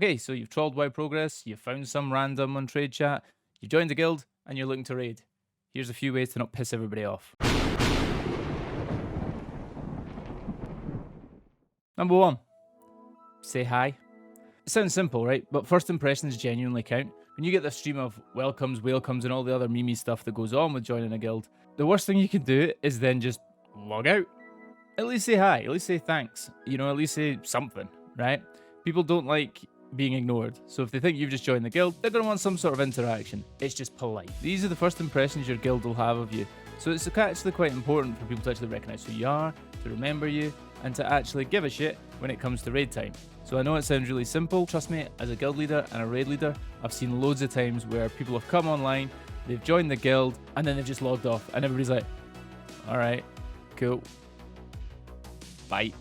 Okay, so you've trawled WoW progress, you've found some random on trade chat, you joined the guild, and you're looking to raid. Here's a few ways to not piss everybody off. Number 1, say hi. It sounds simple, right? But first impressions genuinely count. When you get the stream of welcomes, welcomes, and all the other memey stuff that goes on with joining a guild, the worst thing you can do is then just log out. At least say hi, at least say thanks, at least say something, right? People don't like being ignored, so if they think you've just joined the guild, they're going to want some sort of interaction. It's just polite. These are the first impressions your guild will have of you, so it's actually quite important for people to actually recognise who you are, to remember you, and to actually give a shit when it comes to raid time. So I know it sounds really simple, trust me, as a guild leader and a raid leader, I've seen loads of times where people have come online, they've joined the guild, and then they've just logged off, and everybody's like, alright, cool, bye.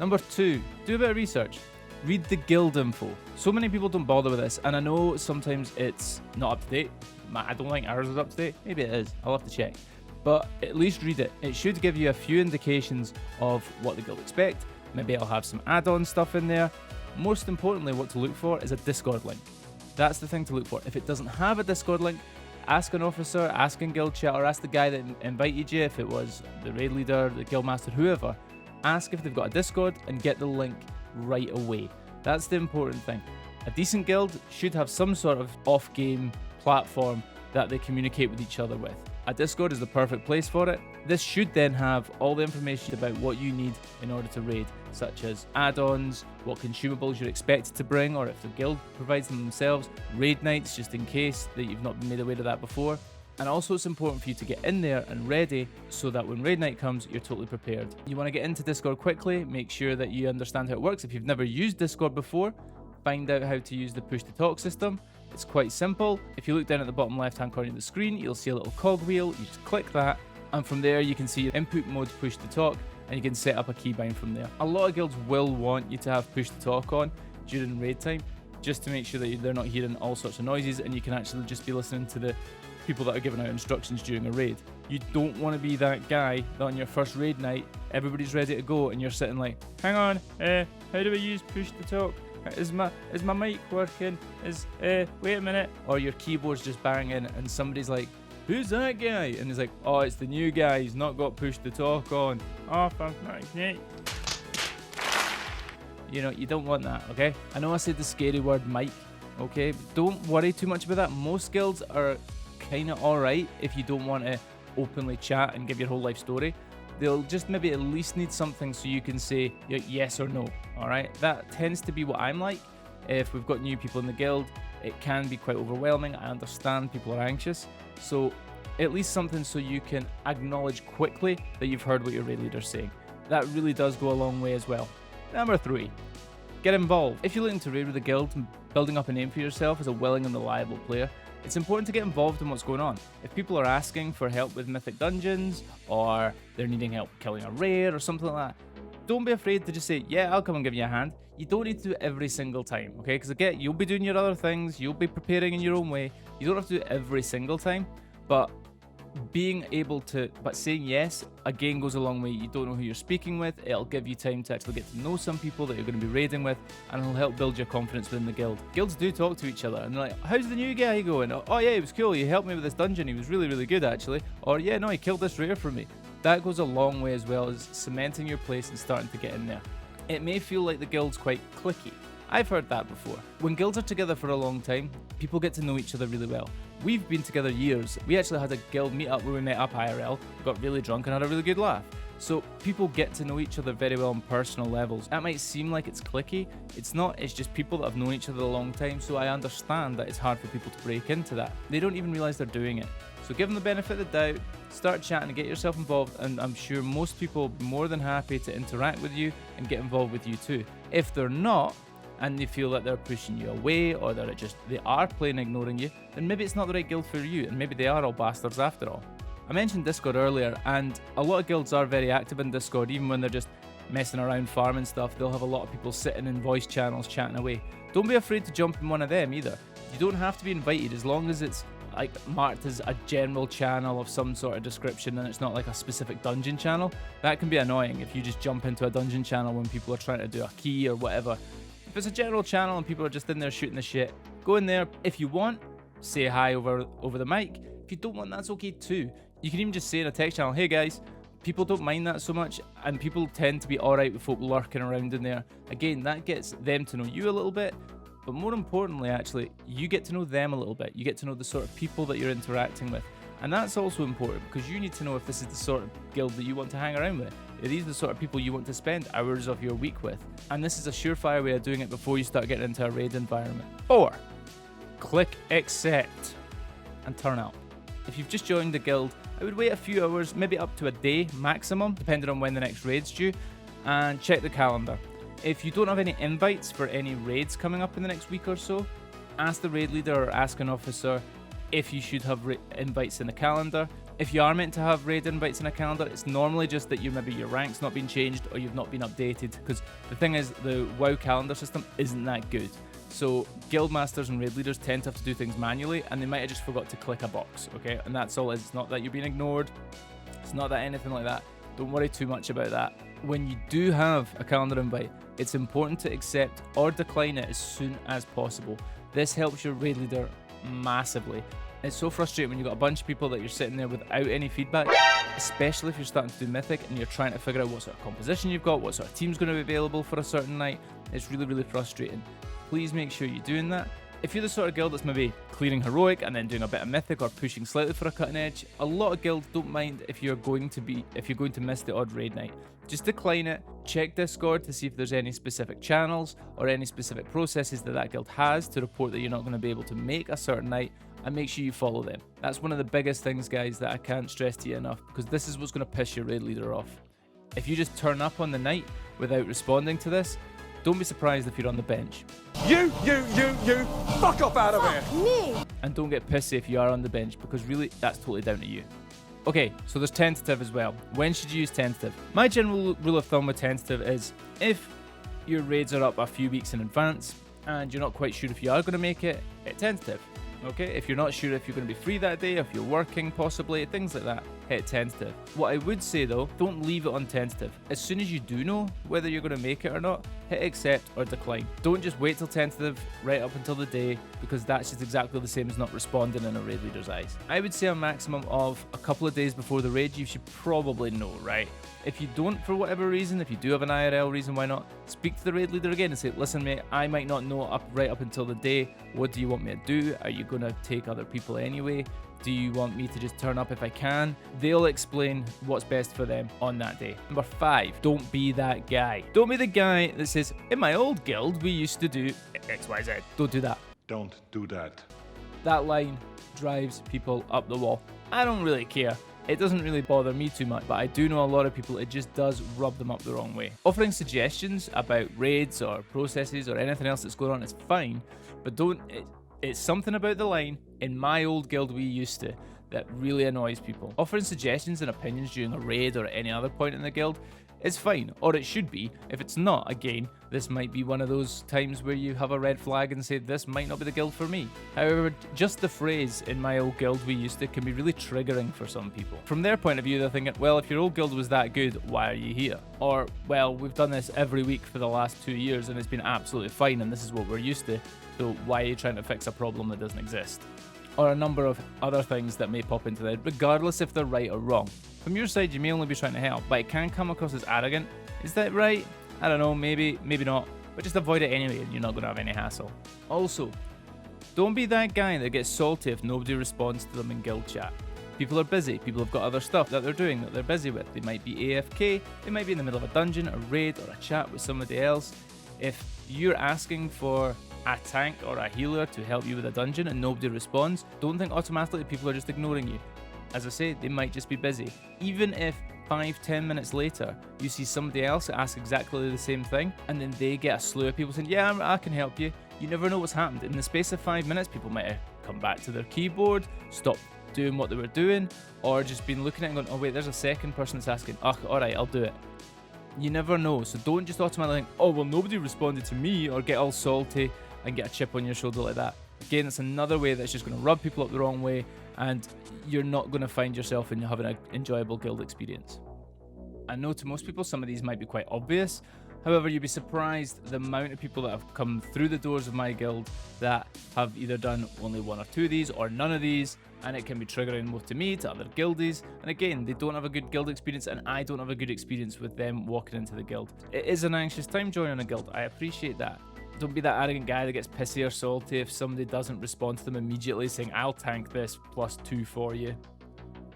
Number 2, do a bit of research. Read the guild info. So many people don't bother with this, and I know sometimes it's not up to date. I don't think ours is up to date. Maybe it is. I'll have to check. But at least read it. It should give you a few indications of what the guild expect. Maybe I'll have some add-on stuff in there. Most importantly, what to look for is a Discord link. That's the thing to look for. If it doesn't have a Discord link, ask an officer, ask in guild chat, or ask the guy that invited you, if it was the raid leader, the guild master, whoever. Ask if they've got a Discord and get the link right away. That's the important thing. A decent guild should have some sort of off-game platform that they communicate with each other with. A Discord is the perfect place for it. This should then have all the information about what you need in order to raid, such as add-ons, what consumables you're expected to bring, or if the guild provides them themselves, raid nights just in case that you've not been made aware of that before. And also it's important for you to get in there and ready so that when raid night comes, you're totally prepared. You want to get into Discord quickly, make sure that you understand how it works. If you've never used Discord before, find out how to use the push to talk system. It's quite simple. If you look down at the bottom left hand corner of the screen, you'll see a little cogwheel. You just click that, and from there you can see your input mode push to talk, and you can set up a keybind from there. A lot of guilds will want you to have push to talk on during raid time, just to make sure that they're not hearing all sorts of noises, and you can actually just be listening to the people that are giving out instructions during a raid. You don't want to be that guy that on your first raid night, everybody's ready to go and you're sitting like, hang on, how do I use push to talk? Is my mic working? Wait a minute. Or your keyboard's just banging and somebody's like, who's that guy? And he's like, oh, it's the new guy, he's not got push to talk on. Oh, fuck. You don't want that, okay? I know I said the scary word mic, okay? But don't worry too much about that. Most guilds are kind of alright if you don't want to openly chat and give your whole life story. They'll just maybe at least need something so you can say yes or no, alright? That tends to be what I'm like. If we've got new people in the guild, it can be quite overwhelming. I understand people are anxious, so at least something so you can acknowledge quickly that you've heard what your raid leader's saying. That really does go a long way as well. Number 3, get involved. If you're looking to raid with a guild and building up a name for yourself as a willing and reliable player, it's important to get involved in what's going on. If people are asking for help with mythic dungeons, or they're needing help killing a raid or something like that, don't be afraid to just say, yeah, I'll come and give you a hand. You don't need to do it every single time, okay? Because again, you'll be doing your other things, you'll be preparing in your own way. You don't have to do it every single time, but saying yes again goes a long way. You don't know who you're speaking with. It'll give you time to actually get to know some people that you're going to be raiding with, and it'll help build your confidence within the guild. Guilds do talk to each other and they're like, how's the new guy going? Oh yeah, he was cool, he helped me with this dungeon, he was really, really good actually. Or yeah, no, he killed this raider for me. That goes a long way as well as cementing your place and starting to get in there. It may feel like the guild's quite cliquey. I've heard that before. When guilds are together for a long time, people get to know each other really well. We've been together years. We actually had a guild meetup where we met up IRL, got really drunk and had a really good laugh. So people get to know each other very well on personal levels. That might seem like it's cliquey. It's not, it's just people that have known each other a long time, so I understand that it's hard for people to break into that. They don't even realise they're doing it. So give them the benefit of the doubt, start chatting and get yourself involved, and I'm sure most people will be more than happy to interact with you and get involved with you too. If they're not, and they feel that they're pushing you away, or they are plain ignoring you, then maybe it's not the right guild for you, and maybe they are all bastards after all. I mentioned Discord earlier, and a lot of guilds are very active in Discord. Even when they're just messing around farming stuff, they'll have a lot of people sitting in voice channels chatting away. Don't be afraid to jump in one of them either. You don't have to be invited, as long as it's like marked as a general channel of some sort of description and it's not like a specific dungeon channel. That can be annoying if you just jump into a dungeon channel when people are trying to do a key or whatever. If it's a general channel and people are just in there shooting the shit, go in there. If you want, say hi over the mic. If you don't want, that's okay too. You can even just say in a text channel, hey guys. People don't mind that so much, and people tend to be alright with folk lurking around in there. Again, that gets them to know you a little bit, but more importantly, actually, you get to know them a little bit. You get to know the sort of people that you're interacting with. And that's also important, because you need to know if this is the sort of guild that you want to hang around with. Are these the sort of people you want to spend hours of your week with? And this is a surefire way of doing it before you start getting into a raid environment. Or, click accept and turn out. If you've just joined the guild, I would wait a few hours, maybe up to a day maximum, depending on when the next raid's due, and check the calendar. If you don't have any invites for any raids coming up in the next week or so, ask the raid leader or ask an officer if you should have invites in the calendar. If you are meant to have raid invites in a calendar, it's normally just that maybe your rank's not been changed or you've not been updated, because the thing is, the WoW calendar system isn't that good. So guild masters and raid leaders tend to have to do things manually, and they might have just forgot to click a box, okay? And that's all it is. It's not that you're being ignored. It's not that anything like that. Don't worry too much about that. When you do have a calendar invite, it's important to accept or decline it as soon as possible. This helps your raid leader massively. It's so frustrating when you've got a bunch of people that you're sitting there without any feedback, especially if you're starting to do Mythic and you're trying to figure out what sort of composition you've got, what sort of team's going to be available for a certain night. It's really, really frustrating. Please make sure you're doing that. If you're the sort of guild that's maybe clearing Heroic and then doing a bit of Mythic or pushing slightly for a cutting edge, a lot of guilds don't mind if you're going to miss the odd raid night. Just decline it, check Discord to see if there's any specific channels or any specific processes that guild has to report that you're not going to be able to make a certain night, and make sure you follow them. That's one of the biggest things, guys, that I can't stress to you enough, because this is what's going to piss your raid leader off. If you just turn up on the night without responding to this, don't be surprised if you're on the bench. You, fuck off out of here! Me! And don't get pissy if you are on the bench, because really, that's totally down to you. Okay, so there's tentative as well. When should you use tentative? My general rule of thumb with tentative is, if your raids are up a few weeks in advance, and you're not quite sure if you are going to make it, hit tentative. Okay, if you're not sure if you're going to be free that day, if you're working possibly, things like that, hit tentative. What I would say though, don't leave it on tentative. As soon as you do know whether you're going to make it or not, hit accept or decline. Don't just wait till tentative right up until the day, because that's just exactly the same as not responding in a raid leader's eyes. I would say a maximum of a couple of days before the raid, you should probably know, right? If you don't, for whatever reason, if you do have an IRL reason, why not? Speak to the raid leader again and say, listen mate, I might not know right up until the day. What do you want me to do? Are you going to take other people anyway? Do you want me to just turn up if I can? They'll explain what's best for them on that day. Number 5, don't be that guy. Don't be the guy that says, in my old guild, we used to do XYZ. Don't do that. Don't do that. That line drives people up the wall. I don't really care. It doesn't really bother me too much, but I do know a lot of people it just does rub them up the wrong way. Offering suggestions about raids or processes or anything else that's going on is fine, but it's something about the line, in my old guild we used to, that really annoys people. Offering suggestions and opinions during a raid or at any other point in the guild is fine, or it should be. If it's not, again, this might be one of those times where you have a red flag and say, this might not be the guild for me. However, just the phrase, in my old guild we used to, can be really triggering for some people. From their point of view, they're thinking, well, if your old guild was that good, why are you here? Or, well, we've done this every week for the last 2 years and it's been absolutely fine and this is what we're used to, so why are you trying to fix a problem that doesn't exist? Or a number of other things that may pop into there, regardless if they're right or wrong. From your side, you may only be trying to help, but it can come across as arrogant. Is that right? I don't know, maybe not, but just avoid it anyway and you're not going to have any hassle. Also, don't be that guy that gets salty if nobody responds to them in guild chat. People are busy, people have got other stuff that they're doing that they're busy with. They might be AFK, they might be in the middle of a dungeon, a raid, or a chat with somebody else. If you're asking for a tank or a healer to help you with a dungeon and nobody responds, don't think automatically people are just ignoring you. As I say, they might just be busy. Even if 5-10 minutes later you see somebody else ask exactly the same thing and then they get a slew of people saying, yeah, I can help you, you never know what's happened. In the space of 5 minutes, people might have come back to their keyboard, stopped doing what they were doing, or just been looking at it and going, oh wait, there's a second person that's asking, oh, alright, I'll do it. You never know, so don't just automatically think, oh well, nobody responded to me, or get all salty and get a chip on your shoulder like that. Again, it's another way that's just going to rub people up the wrong way, and you're not going to find yourself in having an enjoyable guild experience. I know to most people some of these might be quite obvious, However, you'd be surprised the amount of people that have come through the doors of my guild that have either done only 1 or 2 of these or none of these, and it can be triggering both to me, to other guildies, and again, they don't have a good guild experience and I don't have a good experience with them walking into the guild. It is an anxious time joining a guild, I appreciate that. Don't be that arrogant guy that gets pissy or salty if somebody doesn't respond to them immediately saying, I'll tank this +2 for you.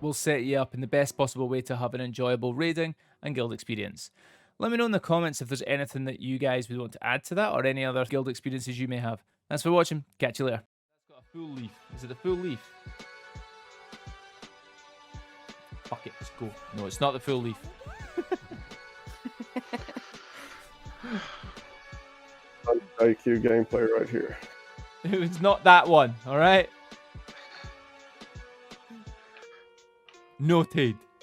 We'll set you up in the best possible way to have an enjoyable raiding and guild experience. Let me know in the comments if there's anything that you guys would want to add to that or any other guild experiences you may have. Thanks for watching. Catch you later. That's got a full leaf. Is it the full leaf? Fuck it, let's go. No, it's not the full leaf. IQ gameplay right here. It's not that one, alright? Noted.